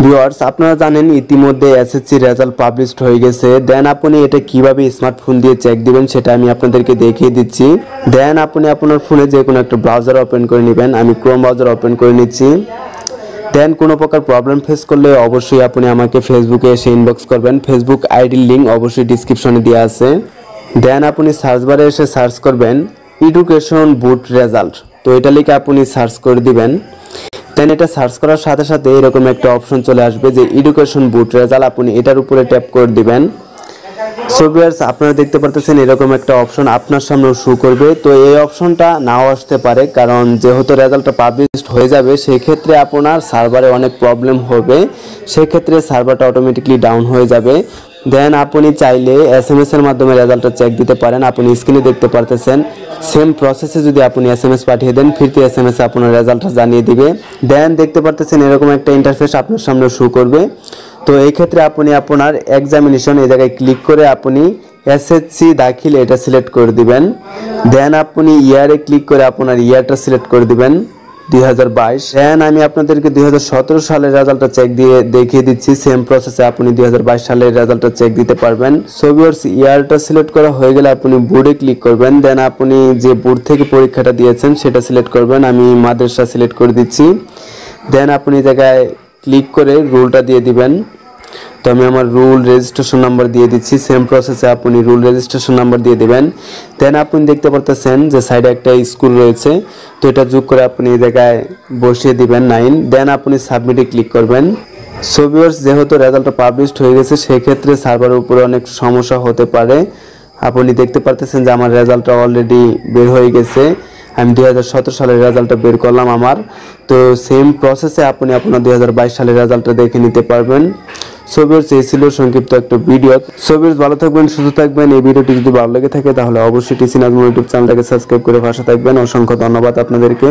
Viewers, আপনারা জানেন ইতিমধ্যে এসএসসি রেজাল্ট পাবলিশড হয়ে গেছে। দেন আপনি এটা কিভাবে স্মার্টফোন দিয়ে চেক দিবেন সেটা আমি আপনাদেরকে দেখিয়ে দিচ্ছি। দেন আপনি আপনার ফোনে যে কোনো একটা ব্রাউজার ওপেন করে নেবেন। আমি ক্রোম ব্রাউজার ওপেন করে নিচ্ছি। দেন কোনো প্রকার প্রবলেম ফেস করলে অবশ্যই আপনি আমাকে ফেসবুকে এসে ইনবক্স করবেন। ফেসবুক আইডির লিঙ্ক অবশ্যই ডিসক্রিপশনে দেওয়া আছে। দেন আপনি সার্চ বারে এসে সার্চ করবেন এডুকেশন বুট রেজাল্ট। তো এটা লিখে আপনি সার্চ করে দিবেন। দেন এটা সার্চ করার সাথে সাথে এরকম একটা অপশন চলে আসবে যে এডুকেশন বুট রেজাল্ট, আপনি এটার উপরে ট্যাপ করে দিবেন। সো ভিউয়ার্স, আপনারা দেখতে পারতেছেন এরকম একটা অপশন আপনার সামনে শো করবে। তো এই অপশনটা নাও আসতে পারে, কারণ যেহেতু রেজাল্টটা পাবলিশড হয়ে যাবে সেই ক্ষেত্রে আপনার সার্ভারে অনেক প্রবলেম হবে, সেই ক্ষেত্রে সার্ভারটা অটোমেটিকলি ডাউন হয়ে যাবে। দেন আপনি চাইলে এসএমএস এর মাধ্যমে রেজাল্টটা চেক দিতে পারেন। আপনি স্ক্রিনে দেখতে পারতেছেন সেম প্রসেসে যদি আপনি এসএমএস পাঠিয়ে দেন, ফিরতি এসএমএস আপনার রেজাল্টটা জানিয়ে দিবে। দেন দেখতে পারতেছেন এরকম একটা ইন্টারফেস আপনার সামনে শো করবে। তো এই ক্ষেত্রে আপনি আপনার এক্সামিনেশন এই জায়গায় ক্লিক করে আপনি এসএসসি দাখিল এটা সিলেক্ট করে দিবেন। দেন আপনি ইয়ারে ক্লিক করে আপনার ইয়ারটা সিলেক্ট করে দিবেন 2022। দেন আমি আপনাদেরকে 2017 সালের রেজাল্টটা চেক দিয়ে দেখিয়ে দিচ্ছি। সেম প্রসেসে আপনি 2022 সালের রেজাল্টটা চেক দিতে পারবেন। সো ভিউয়ার্স, ইয়ারটা সিলেক্ট করা হয়ে গেলে আপনি বোর্ডে ক্লিক করবেন। দেন আপনি যে বোর্ড থেকে পরীক্ষাটা দিয়েছেন সেটা সিলেক্ট করবেন। আমি মাদ্রাসা সিলেক্ট করে দিচ্ছি। দেন আপনি জায়গায় ক্লিক করে রুলটা দিয়ে দিবেন। তো আমি আমার রুল রেজিস্ট্রেশন নাম্বার দিয়ে দিচ্ছি। সেম প্রসেসে আপনি রুল রেজিস্ট্রেশন নাম্বার দিয়ে দিবেন। দেন আপনি দেখতে পারতেছেন যে সাইডে একটা স্কুল রয়েছে, তো এটা যোগ করে আপনি এই জায়গায় বসিয়ে দিবেন 9। দেন আপনি সাবমিটে ক্লিক করবেন। সো ভিউয়ার্স, যেহেতু রেজাল্টটা পাবলিশড হয়ে গেছে সেক্ষেত্রে সার্ভারের উপরে অনেক সমস্যা হতে পারে। আপনি দেখতে পারতেছেন যে আমার রেজাল্টটা অলরেডি বের হয়ে গেছে। আমি 2017 সালের রেজাল্টটা বের করলাম আমার। তো সেম প্রসেসে আপনি আপনার 2022 সালের রেজাল্টটা দেখে নিতে পারবেন। সো ভিউয়ার্স, এই ছিল সংক্ষিপ্ত একটা ভিডিও। সো ভিউয়ার্স, ভালো থাকবেন, সুস্থ থাকবেন। এই ভিডিওটি যদি ভালো লেগে থাকে তাহলে অবশ্যই টিসি নাজমুল ইউটিউব চ্যানেলটাকে সাবস্ক্রাইব করে পাশে থাকবেন। অসংখ্য ধন্যবাদ আপনাদেরকে।